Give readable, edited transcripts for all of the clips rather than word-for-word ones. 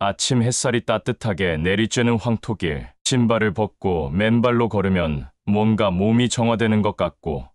아침 햇살이 따뜻하게 내리쬐는 황토길, 신발을 벗고 맨발로 걸으면 뭔가 몸이 정화되는 것 같고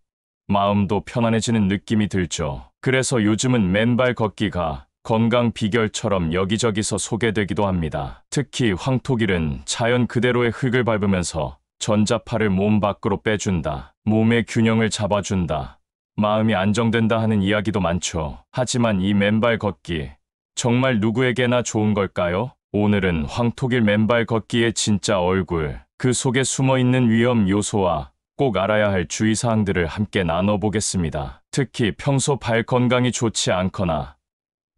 마음도 편안해지는 느낌이 들죠. 그래서 요즘은 맨발 걷기가 건강 비결처럼 여기저기서 소개되기도 합니다. 특히 황토길은 자연 그대로의 흙을 밟으면서 전자파를 몸 밖으로 빼준다, 몸의 균형을 잡아준다, 마음이 안정된다 하는 이야기도 많죠. 하지만 이 맨발 걷기, 정말 누구에게나 좋은 걸까요? 오늘은 황토길 맨발 걷기의 진짜 얼굴, 그 속에 숨어있는 위험 요소와 꼭 알아야 할 주의사항들을 함께 나눠보겠습니다. 특히 평소 발 건강이 좋지 않거나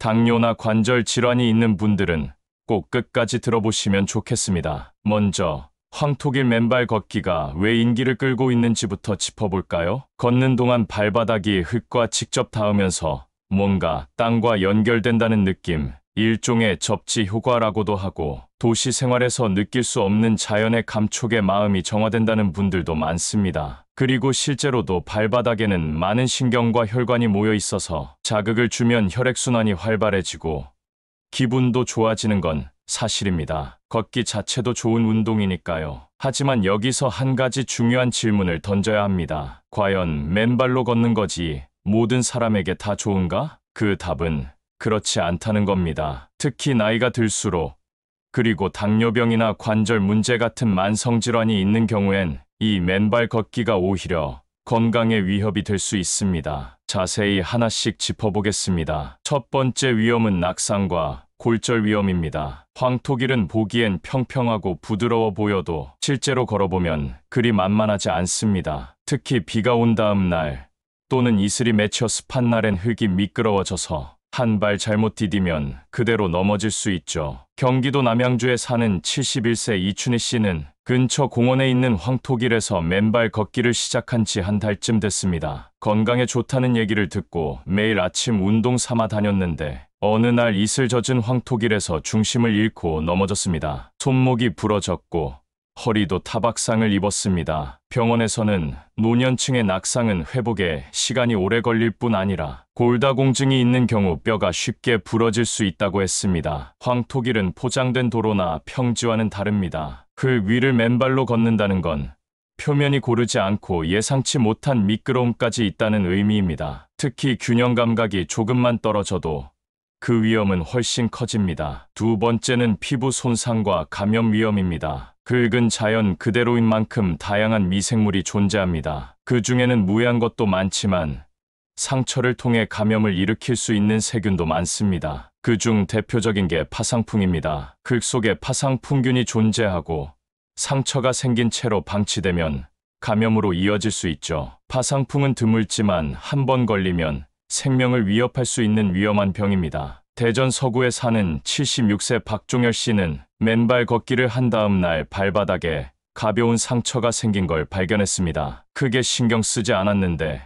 당뇨나 관절 질환이 있는 분들은 꼭 끝까지 들어보시면 좋겠습니다. 먼저 황토길 맨발 걷기가 왜 인기를 끌고 있는지부터 짚어볼까요? 걷는 동안 발바닥이 흙과 직접 닿으면서 뭔가 땅과 연결된다는 느낌, 일종의 접지 효과라고도 하고 도시 생활에서 느낄 수 없는 자연의 감촉에 마음이 정화된다는 분들도 많습니다. 그리고 실제로도 발바닥에는 많은 신경과 혈관이 모여 있어서 자극을 주면 혈액순환이 활발해지고 기분도 좋아지는 건 사실입니다. 걷기 자체도 좋은 운동이니까요. 하지만 여기서 한 가지 중요한 질문을 던져야 합니다. 과연 맨발로 걷는 거지 모든 사람에게 다 좋은가? 그 답은 그렇지 않다는 겁니다. 특히 나이가 들수록, 그리고 당뇨병이나 관절 문제 같은 만성질환이 있는 경우엔 이 맨발 걷기가 오히려 건강에 위협이 될 수 있습니다. 자세히 하나씩 짚어보겠습니다. 첫 번째 위험은 낙상과 골절 위험입니다. 황토길은 보기엔 평평하고 부드러워 보여도 실제로 걸어보면 그리 만만하지 않습니다. 특히 비가 온 다음 날 또는 이슬이 맺혀 습한 날엔 흙이 미끄러워져서 한 발 잘못 디디면 그대로 넘어질 수 있죠. 경기도 남양주에 사는 71세 이춘희 씨는 근처 공원에 있는 황토길에서 맨발 걷기를 시작한 지 한 달쯤 됐습니다. 건강에 좋다는 얘기를 듣고 매일 아침 운동 삼아 다녔는데 어느 날 이슬 젖은 황토길에서 중심을 잃고 넘어졌습니다. 손목이 부러졌고 허리도 타박상을 입었습니다. 병원에서는 노년층의 낙상은 회복에 시간이 오래 걸릴 뿐 아니라 골다공증이 있는 경우 뼈가 쉽게 부러질 수 있다고 했습니다. 황토길은 포장된 도로나 평지와는 다릅니다. 흙 위를 맨발로 걷는다는 건 표면이 고르지 않고 예상치 못한 미끄러움까지 있다는 의미입니다. 특히 균형 감각이 조금만 떨어져도 그 위험은 훨씬 커집니다. 두 번째는 피부 손상과 감염 위험입니다. 흙은 자연 그대로인 만큼 다양한 미생물이 존재합니다. 그 중에는 무해한 것도 많지만 상처를 통해 감염을 일으킬 수 있는 세균도 많습니다. 그중 대표적인 게 파상풍입니다. 흙 속에 파상풍균이 존재하고 상처가 생긴 채로 방치되면 감염으로 이어질 수 있죠. 파상풍은 드물지만 한 번 걸리면 생명을 위협할 수 있는 위험한 병입니다. 대전 서구에 사는 76세 박종열 씨는 맨발 걷기를 한 다음 날 발바닥에 가벼운 상처가 생긴 걸 발견했습니다. 크게 신경 쓰지 않았는데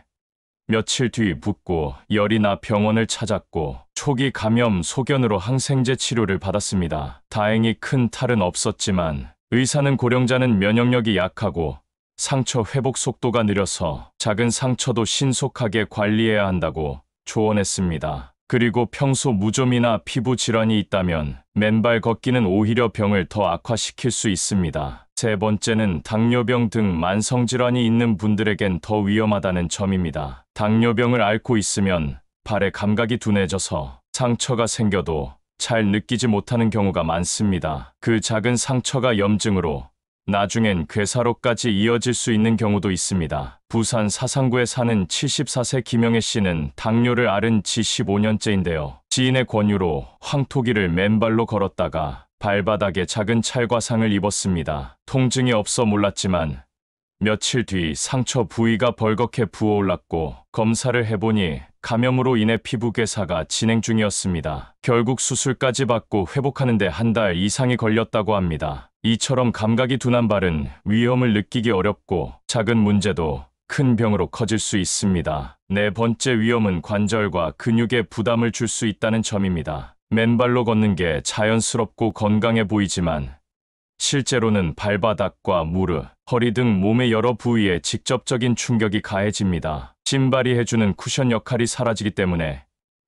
며칠 뒤 붓고 열이 나 병원을 찾았고 초기 감염 소견으로 항생제 치료를 받았습니다. 다행히 큰 탈은 없었지만 의사는 고령자는 면역력이 약하고 상처 회복 속도가 느려서 작은 상처도 신속하게 관리해야 한다고 조언했습니다. 그리고 평소 무좀이나 피부 질환이 있다면 맨발 걷기는 오히려 병을 더 악화시킬 수 있습니다. 세 번째는 당뇨병 등 만성질환이 있는 분들에겐 더 위험하다는 점입니다. 당뇨병을 앓고 있으면 발의 감각이 둔해져서 상처가 생겨도 잘 느끼지 못하는 경우가 많습니다. 그 작은 상처가 염증으로 나중엔 괴사로까지 이어질 수 있는 경우도 있습니다. 부산 사상구에 사는 74세 김영애 씨는 당뇨를 앓은 지 15년째인데요. 지인의 권유로 황토길을 맨발로 걸었다가 발바닥에 작은 찰과상을 입었습니다. 통증이 없어 몰랐지만 며칠 뒤 상처 부위가 벌겋게 부어올랐고 검사를 해보니 감염으로 인해 피부 괴사가 진행 중이었습니다. 결국 수술까지 받고 회복하는 데 한 달 이상이 걸렸다고 합니다. 이처럼 감각이 둔한 발은 위험을 느끼기 어렵고 작은 문제도 큰 병으로 커질 수 있습니다. 네 번째 위험은 관절과 근육에 부담을 줄 수 있다는 점입니다. 맨발로 걷는 게 자연스럽고 건강해 보이지만 실제로는 발바닥과 무릎, 허리 등 몸의 여러 부위에 직접적인 충격이 가해집니다. 신발이 해주는 쿠션 역할이 사라지기 때문에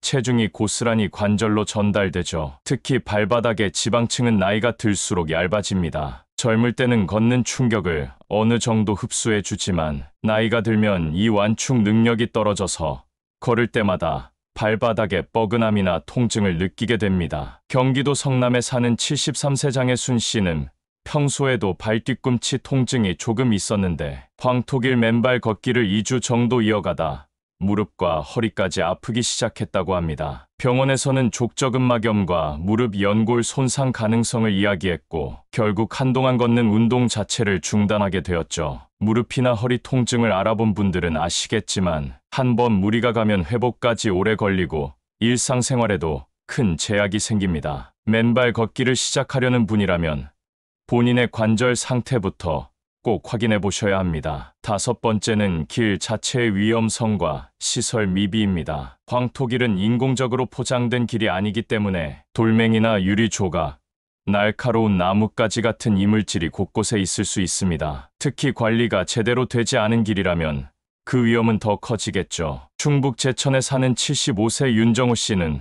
체중이 고스란히 관절로 전달되죠. 특히 발바닥의 지방층은 나이가 들수록 얇아집니다. 젊을 때는 걷는 충격을 어느 정도 흡수해 주지만 나이가 들면 이 완충 능력이 떨어져서 걸을 때마다 발바닥에 뻐근함이나 통증을 느끼게 됩니다. 경기도 성남에 사는 73세 장혜순 씨는 평소에도 발 뒤꿈치 통증이 조금 있었는데 황토길 맨발 걷기를 2주 정도 이어가다 무릎과 허리까지 아프기 시작했다고 합니다. 병원에서는 족저근막염과 무릎 연골 손상 가능성을 이야기했고 결국 한동안 걷는 운동 자체를 중단하게 되었죠. 무릎이나 허리 통증을 알아본 분들은 아시겠지만 한번 무리가 가면 회복까지 오래 걸리고 일상생활에도 큰 제약이 생깁니다. 맨발 걷기를 시작하려는 분이라면 본인의 관절 상태부터 꼭 확인해 보셔야 합니다. 5번째는 길 자체의 위험성과 시설 미비입니다. 황토길은 인공적으로 포장된 길이 아니기 때문에 돌멩이나 유리 조각, 날카로운 나뭇가지 같은 이물질이 곳곳에 있을 수 있습니다. 특히 관리가 제대로 되지 않은 길이라면 그 위험은 더 커지겠죠. 충북 제천에 사는 75세 윤정우 씨는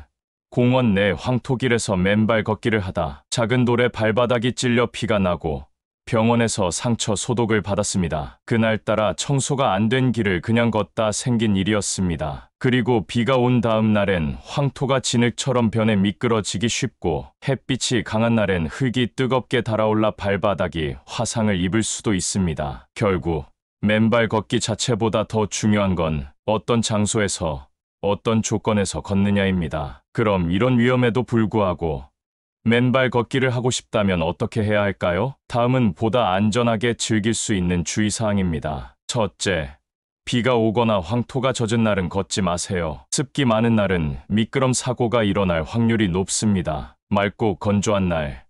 공원 내 황토길에서 맨발 걷기를 하다 작은 돌에 발바닥이 찔려 피가 나고 병원에서 상처 소독을 받았습니다. 그날따라 청소가 안 된 길을 그냥 걷다 생긴 일이었습니다. 그리고 비가 온 다음 날엔 황토가 진흙처럼 변해 미끄러지기 쉽고 햇빛이 강한 날엔 흙이 뜨겁게 달아올라 발바닥이 화상을 입을 수도 있습니다. 결국 맨발 걷기 자체보다 더 중요한 건 어떤 장소에서 어떤 조건에서 걷느냐입니다. 그럼 이런 위험에도 불구하고 맨발 걷기를 하고 싶다면 어떻게 해야 할까요? 다음은 보다 안전하게 즐길 수 있는 주의사항입니다. 첫째, 비가 오거나 황토가 젖은 날은 걷지 마세요. 습기 많은 날은 미끄럼 사고가 일어날 확률이 높습니다. 맑고 건조한 날,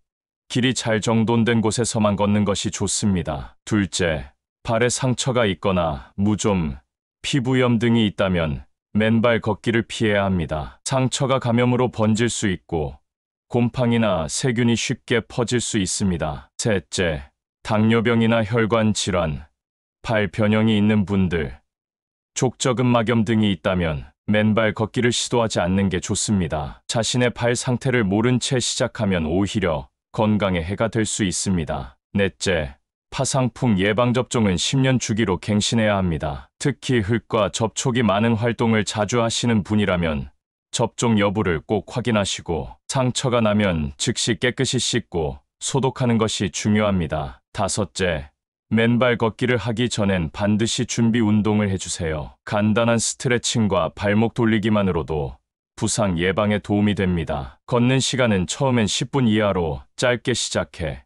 길이 잘 정돈된 곳에서만 걷는 것이 좋습니다. 둘째, 발에 상처가 있거나 무좀, 피부염 등이 있다면 맨발 걷기를 피해야 합니다. 상처가 감염으로 번질 수 있고 곰팡이나 세균이 쉽게 퍼질 수 있습니다. 셋째, 당뇨병이나 혈관 질환, 발 변형이 있는 분들, 족저근막염 등이 있다면 맨발 걷기를 시도하지 않는 게 좋습니다. 자신의 발 상태를 모른 채 시작하면 오히려 건강에 해가 될 수 있습니다. 넷째, 파상풍 예방접종은 10년 주기로 갱신해야 합니다. 특히 흙과 접촉이 많은 활동을 자주 하시는 분이라면 접종 여부를 꼭 확인하시고 상처가 나면 즉시 깨끗이 씻고 소독하는 것이 중요합니다. 다섯째, 맨발 걷기를 하기 전엔 반드시 준비 운동을 해주세요. 간단한 스트레칭과 발목 돌리기만으로도 부상 예방에 도움이 됩니다. 걷는 시간은 처음엔 10분 이하로 짧게 시작해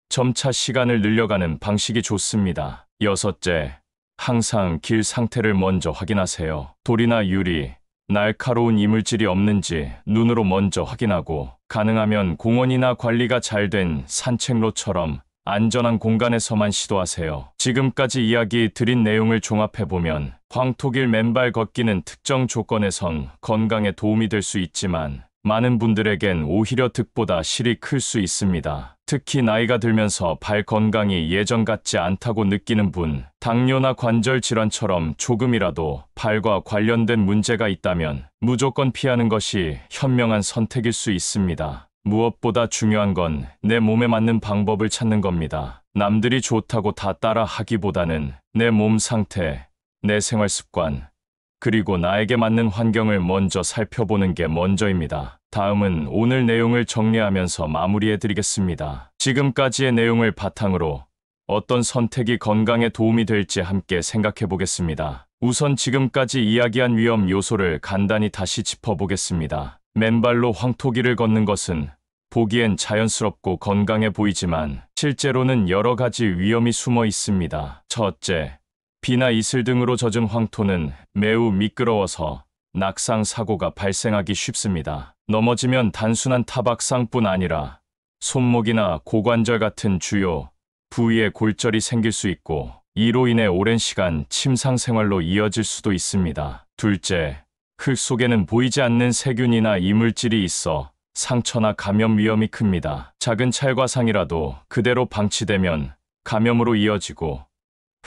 점차 시간을 늘려가는 방식이 좋습니다. 여섯째, 항상 길 상태를 먼저 확인하세요. 돌이나 유리, 날카로운 이물질이 없는지 눈으로 먼저 확인하고 가능하면 공원이나 관리가 잘 된 산책로처럼 안전한 공간에서만 시도하세요. 지금까지 이야기 드린 내용을 종합해보면 황토길 맨발 걷기는 특정 조건에선 건강에 도움이 될 수 있지만 많은 분들에겐 오히려 득보다 실이 클 수 있습니다. 특히 나이가 들면서 발 건강이 예전 같지 않다고 느끼는 분, 당뇨나 관절 질환처럼 조금이라도 발과 관련된 문제가 있다면 무조건 피하는 것이 현명한 선택일 수 있습니다. 무엇보다 중요한 건 내 몸에 맞는 방법을 찾는 겁니다. 남들이 좋다고 다 따라 하기보다는 내 몸 상태, 내 생활 습관, 그리고 나에게 맞는 환경을 먼저 살펴보는 게 먼저입니다. 다음은 오늘 내용을 정리하면서 마무리해드리겠습니다. 지금까지의 내용을 바탕으로 어떤 선택이 건강에 도움이 될지 함께 생각해보겠습니다. 우선 지금까지 이야기한 위험 요소를 간단히 다시 짚어보겠습니다. 맨발로 황토길을 걷는 것은 보기엔 자연스럽고 건강해 보이지만 실제로는 여러 가지 위험이 숨어 있습니다. 첫째, 비나 이슬 등으로 젖은 황토는 매우 미끄러워서 낙상 사고가 발생하기 쉽습니다. 넘어지면 단순한 타박상뿐 아니라 손목이나 고관절 같은 주요 부위에 골절이 생길 수 있고 이로 인해 오랜 시간 침상 생활로 이어질 수도 있습니다. 둘째, 흙 속에는 보이지 않는 세균이나 이물질이 있어 상처나 감염 위험이 큽니다. 작은 찰과상이라도 그대로 방치되면 감염으로 이어지고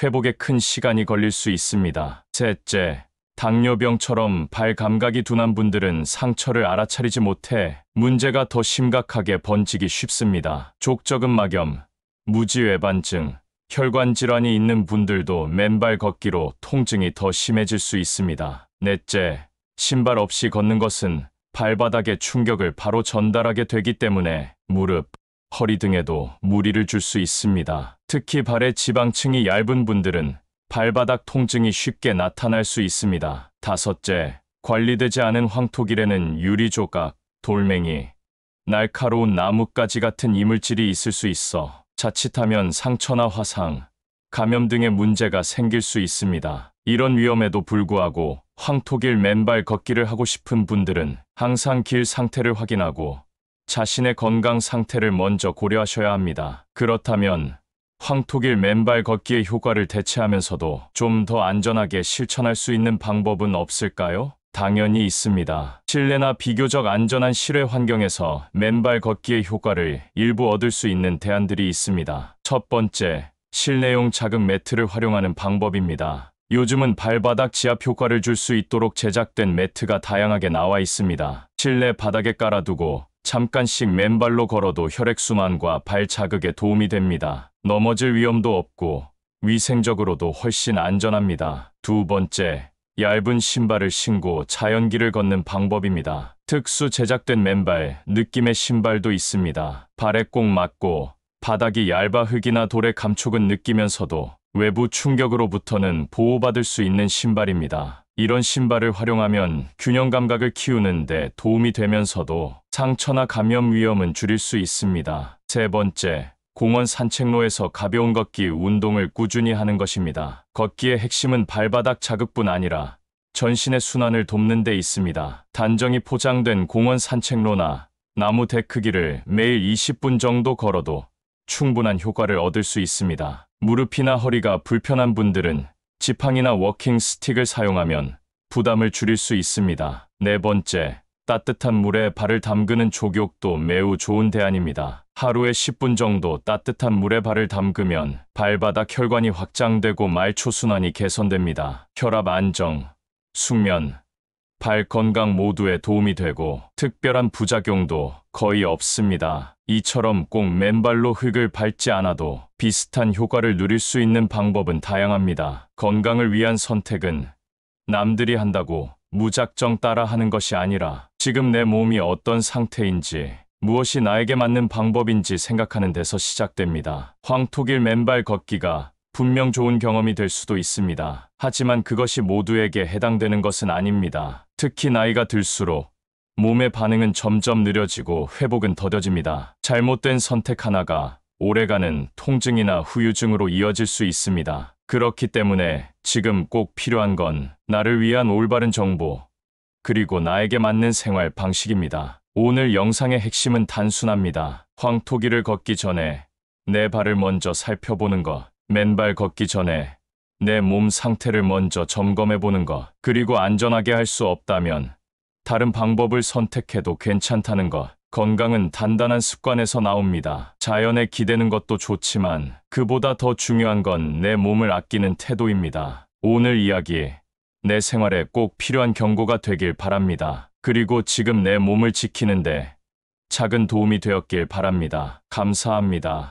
회복에 큰 시간이 걸릴 수 있습니다. 셋째, 당뇨병처럼 발 감각이 둔한 분들은 상처를 알아차리지 못해 문제가 더 심각하게 번지기 쉽습니다. 족저근막염, 무지외반증, 혈관 질환이 있는 분들도 맨발 걷기로 통증이 더 심해질 수 있습니다. 넷째, 신발 없이 걷는 것은 발바닥에 충격을 바로 전달하게 되기 때문에 무릎, 허리 등에도 무리를 줄 수 있습니다. 특히 발의 지방층이 얇은 분들은 발바닥 통증이 쉽게 나타날 수 있습니다. 다섯째, 관리되지 않은 황토길에는 유리 조각, 돌멩이, 날카로운 나뭇가지 같은 이물질이 있을 수 있어 자칫하면 상처나 화상, 감염 등의 문제가 생길 수 있습니다. 이런 위험에도 불구하고 황토길 맨발 걷기를 하고 싶은 분들은 항상 길 상태를 확인하고 자신의 건강 상태를 먼저 고려하셔야 합니다. 그렇다면 황토길 맨발 걷기의 효과를 대체하면서도 좀 더 안전하게 실천할 수 있는 방법은 없을까요? 당연히 있습니다. 실내나 비교적 안전한 실외 환경에서 맨발 걷기의 효과를 일부 얻을 수 있는 대안들이 있습니다. 첫 번째, 실내용 자극 매트를 활용하는 방법입니다. 요즘은 발바닥 지압 효과를 줄 수 있도록 제작된 매트가 다양하게 나와 있습니다. 실내 바닥에 깔아두고 잠깐씩 맨발로 걸어도 혈액순환과 발 자극에 도움이 됩니다. 넘어질 위험도 없고 위생적으로도 훨씬 안전합니다. 두 번째, 얇은 신발을 신고 자연길을 걷는 방법입니다. 특수 제작된 맨발, 느낌의 신발도 있습니다. 발에 꼭 맞고 바닥이 얇아 흙이나 돌의 감촉은 느끼면서도 외부 충격으로부터는 보호받을 수 있는 신발입니다. 이런 신발을 활용하면 균형 감각을 키우는 데 도움이 되면서도 상처나 감염 위험은 줄일 수 있습니다. 세 번째, 공원 산책로에서 가벼운 걷기 운동을 꾸준히 하는 것입니다. 걷기의 핵심은 발바닥 자극뿐 아니라 전신의 순환을 돕는 데 있습니다. 단정히 포장된 공원 산책로나 나무 데크길을 매일 20분 정도 걸어도 충분한 효과를 얻을 수 있습니다. 무릎이나 허리가 불편한 분들은 지팡이나 워킹 스틱을 사용하면 부담을 줄일 수 있습니다. 네 번째, 따뜻한 물에 발을 담그는 족욕도 매우 좋은 대안입니다. 하루에 10분 정도 따뜻한 물에 발을 담그면 발바닥 혈관이 확장되고 말초순환이 개선됩니다. 혈압 안정, 숙면, 발 건강 모두에 도움이 되고 특별한 부작용도 거의 없습니다. 이처럼 꼭 맨발로 흙을 밟지 않아도 비슷한 효과를 누릴 수 있는 방법은 다양합니다. 건강을 위한 선택은 남들이 한다고 무작정 따라하는 것이 아니라 지금 내 몸이 어떤 상태인지, 무엇이 나에게 맞는 방법인지 생각하는 데서 시작됩니다. 황토길 맨발 걷기가 분명 좋은 경험이 될 수도 있습니다. 하지만 그것이 모두에게 해당되는 것은 아닙니다. 특히 나이가 들수록 몸의 반응은 점점 느려지고 회복은 더뎌집니다. 잘못된 선택 하나가 오래가는 통증이나 후유증으로 이어질 수 있습니다. 그렇기 때문에 지금 꼭 필요한 건 나를 위한 올바른 정보, 그리고 나에게 맞는 생활 방식입니다. 오늘 영상의 핵심은 단순합니다. 황토길을 걷기 전에 내 발을 먼저 살펴보는 것, 맨발 걷기 전에 내 몸 상태를 먼저 점검해 보는 것, 그리고 안전하게 할 수 없다면 다른 방법을 선택해도 괜찮다는 것. 건강은 단단한 습관에서 나옵니다. 자연에 기대는 것도 좋지만 그보다 더 중요한 건 내 몸을 아끼는 태도입니다. 오늘 이야기, 내 생활에 꼭 필요한 경고가 되길 바랍니다. 그리고 지금 내 몸을 지키는데 작은 도움이 되었길 바랍니다. 감사합니다.